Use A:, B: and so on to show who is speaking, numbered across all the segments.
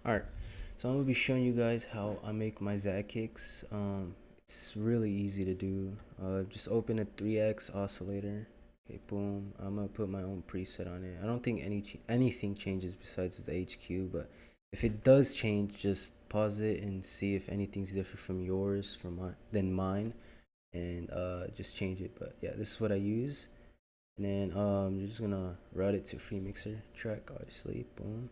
A: Alright, so I'm gonna be showing you guys how I make my Zaag kicks. It's really easy to do. Just open a 3x oscillator. Okay, boom. I'm gonna put my own preset on it. I don't think anything changes besides the HQ, but if it does change, just pause it and see if anything's different from yours than mine, and just change it. But yeah, this is what I use. And then you're just gonna route it to free mixer track, obviously. Boom.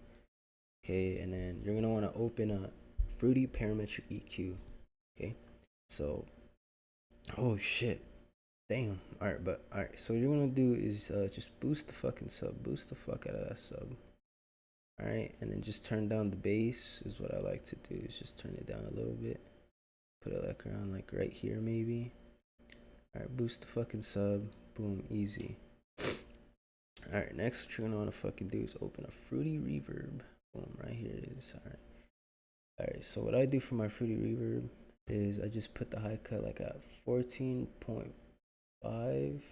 A: Okay, and then you're gonna want to open a fruity parametric EQ. Okay, so oh shit, damn. All right, but all right. So what you're gonna do is just boost the fucking sub, boost the fuck out of that sub. All right, and then just turn down the bass is what I like to do. Is just turn it down a little bit. Put it like around like right here maybe. All right, boost the fucking sub. Boom, easy. All right, next what you're gonna want to fucking do is open a fruity reverb. Boom, right here it is. All right. Alright, so what I do for my fruity reverb is I just put the high cut like at 14.5.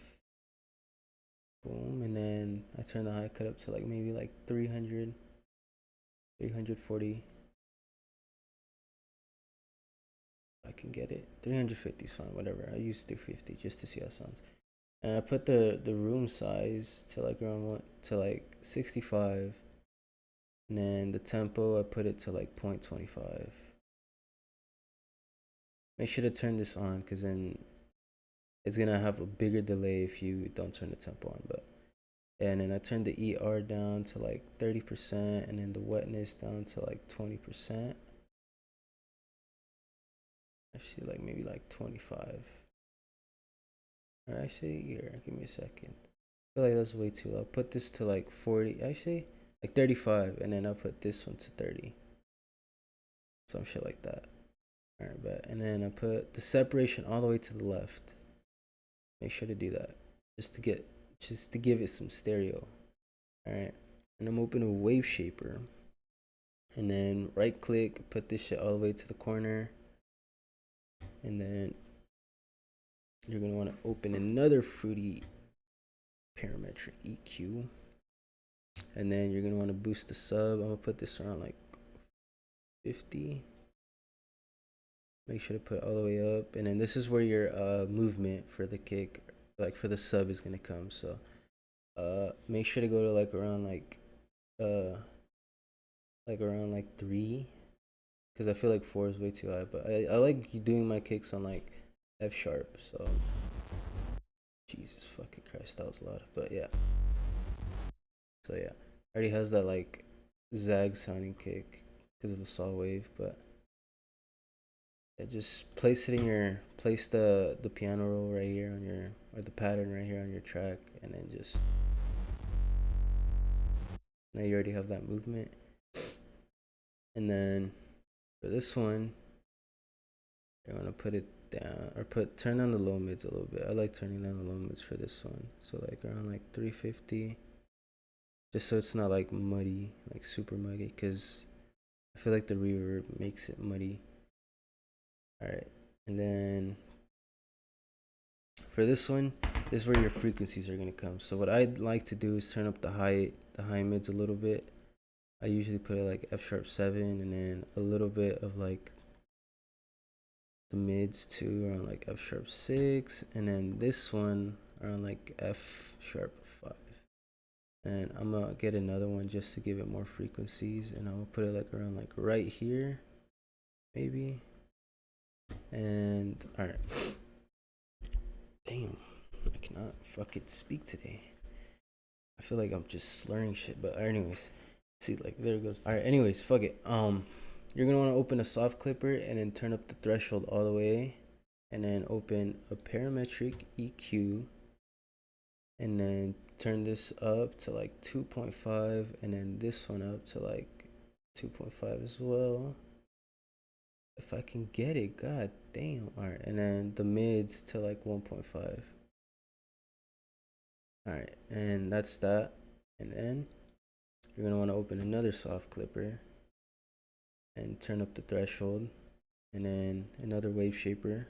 A: Boom, and then I turn the high cut up to like maybe like 300, 340. I can get it. 350 is fine, whatever. I use 350 just to see how it sounds. And I put the room size to like around to like 65. And then the tempo I put it to like 0.25. Make sure to turn this on because then it's gonna have a bigger delay if you don't turn the tempo on. But and then I turned the ER down to like 30%, and then the wetness down to like 20%. Actually, like maybe like 25. Or actually, here, give me a second. I feel like that's way too low. I'll put this to like 40. Actually, like 35, and then I'll put this one to 30. Some shit like that. Alright, bet. And then I put the separation all the way to the left. Make sure to do that, just to give it some stereo. All right, and I'm opening a wave shaper, and then right click, put this shit all the way to the corner, and then you're gonna want to open another fruity parametric EQ, and then you're gonna want to boost the sub. I'm gonna put this around like 50. Make sure to put it all the way up, and then this is where your movement for the kick, like for the sub, is gonna come. So make sure to go to like around around like 3, because I feel like 4 is way too high. But I like doing my kicks on like F sharp. So Jesus fucking Christ, that was a lot. But yeah, so yeah, already has that like Zag sounding kick because of a saw wave. But yeah, just place the piano roll right here on your, or the pattern right here on your track, and then just now you already have that movement. And then for this one, you're gonna put it down, or turn down the low mids a little bit. I like turning down the low mids for this one. So like around like 350, just so it's not like muddy, like super muddy, because I feel like the reverb makes it muddy. All right, and then for this one, this is where your frequencies are gonna come. So what I'd like to do is turn up the high mids a little bit. I usually put it like F sharp 7, and then a little bit of like the mids too, around like F sharp 6, and then this one around like F sharp 5. And I'm gonna get another one just to give it more frequencies, and I'm gonna put it like around like right here, maybe. And all right, damn, I cannot fucking speak today. I feel like I'm just slurring shit. But anyways, see, like there it goes. All right, anyways, fuck it. You're gonna want to open a soft clipper and then turn up the threshold all the way, and then open a parametric EQ, and then turn this up to like 2.5, and then this one up to like 2.5 as well, if I can get it. God damn. All right, and then the mids to like 1.5. All right, and that's that. And then you're gonna want to open another soft clipper and turn up the threshold, and then another wave shaper.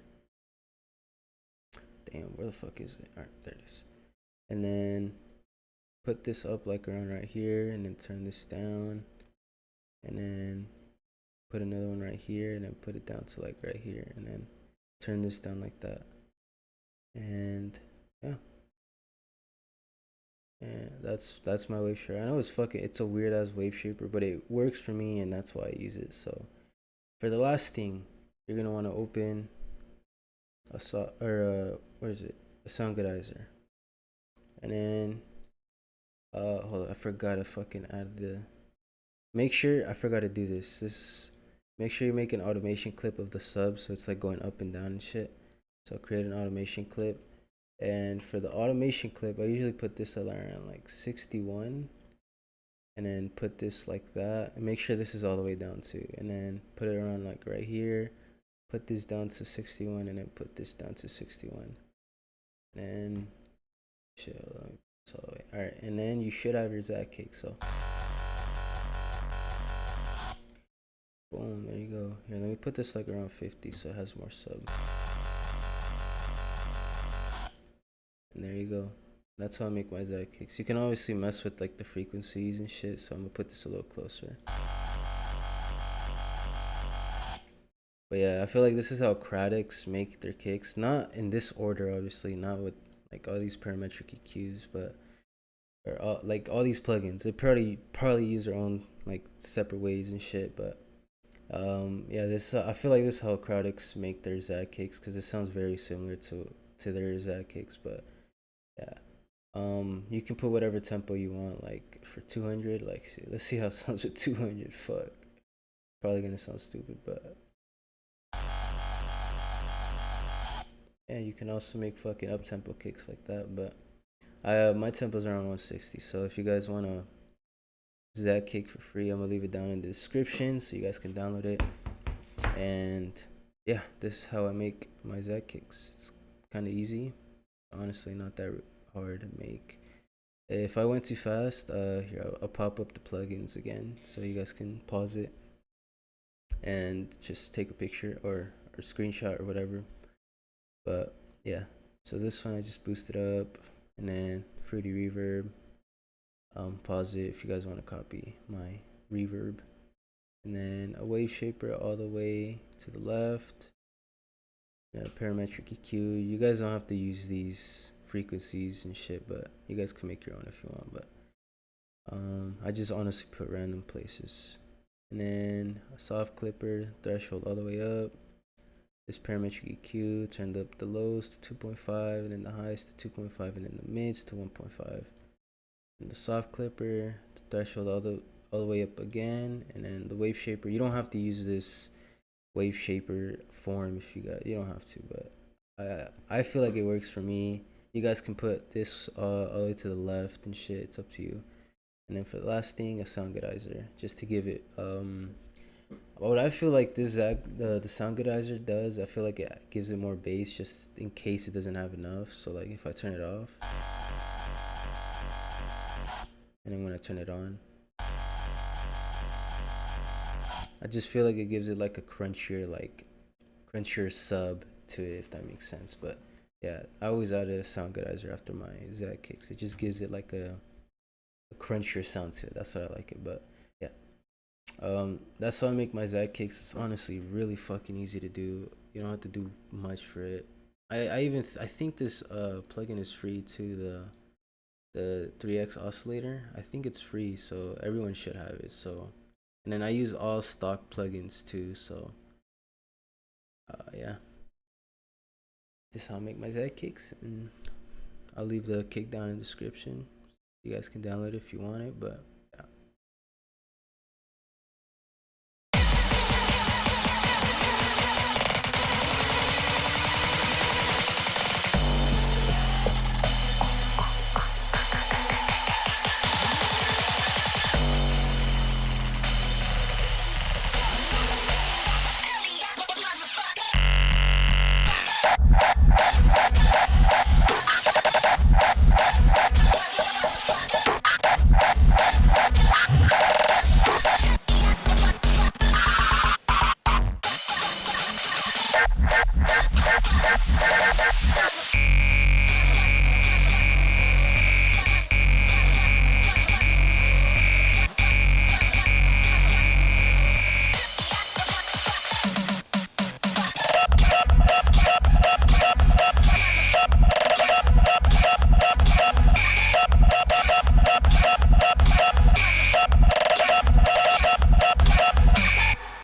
A: Damn, where the fuck is it? All right, there it is. And then put this up like around right here, and then turn this down, and then put another one right here, and then put it down to like right here, and then turn this down like that. And yeah, and that's my wave shaper. I know it's a weird ass wave shaper, but it works for me, and that's why I use it. So for the last thing, you're gonna want to open what is it, a Soundgoodizer, and then hold on, I forgot to fucking add the. Make sure I forgot to do this. Make sure you make an automation clip of the sub, so it's like going up and down and shit. So create an automation clip, and for the automation clip, I usually put this at around like 61, and then put this like that, and make sure this is all the way down too, and then put it around like right here. Put this down to 61, and then put this down to 61, and chill. So all right, and then you should have your Zaag cake. So boom, there you go. Here, let me put this like around 50 so it has more sub. And there you go. That's how I make my Zaag cakes. You can obviously mess with like the frequencies and shit, so I'm gonna put this a little closer. But yeah, I feel like this is how Cradix make their kicks. Not in this order, obviously, not with like all these parametric EQs, but or all, like all these plugins. They probably use their own like separate ways and shit. But yeah, this I feel like this is how Cradix make their Zaag kicks, because it sounds very similar to their Zaag kicks. But yeah, you can put whatever tempo you want. Like for 200, like let's see how it sounds with 200. Fuck, probably gonna sound stupid, but. Yeah, you can also make fucking up tempo kicks like that, but my tempo's around 160. So if you guys want a Zaag kick for free, I'm gonna leave it down in the description so you guys can download it. And yeah, this is how I make my Zaag kicks. It's kind of easy, honestly, not that hard to make. If I went too fast, here I'll pop up the plugins again so you guys can pause it and just take a picture or screenshot or whatever. But yeah, so this one I just boosted up, and then Fruity Reverb. Pause it if you guys want to copy my reverb, and then a wave shaper all the way to the left. Parametric EQ. You guys don't have to use these frequencies and shit, but you guys can make your own if you want. But I just honestly put random places, and then a soft clipper threshold all the way up. This parametric EQ turned up the lows to 2.5, and then the highs to 2.5, and then the mids to 1.5. And the soft clipper, the threshold all the way up again, and then the wave shaper. You don't have to use this wave shaper form if you don't have to, but I feel like it works for me. You guys can put this all the way to the left and shit. It's up to you. And then for the last thing, a Soundgoodizer, just to give it what I feel like this Zaag, the Soundgoodizer does, I feel like it gives it more bass just in case it doesn't have enough. So like if I turn it off, and then when I turn it on, I just feel like it gives it like a crunchier sub to it, if that makes sense. But yeah, I always add a Soundgoodizer after my Zaag kicks. It just gives it like a crunchier sound to it. That's how I like it. But yeah. That's how I make my Zaag kicks. It's honestly really fucking easy to do. You don't have to do much for it. I think this plugin is free too. The 3x oscillator. I think it's free, so everyone should have it. So, and then I use all stock plugins too. So, yeah, this is how I make my Zaag kicks, and I'll leave the kick down in the description. You guys can download it if you want it, but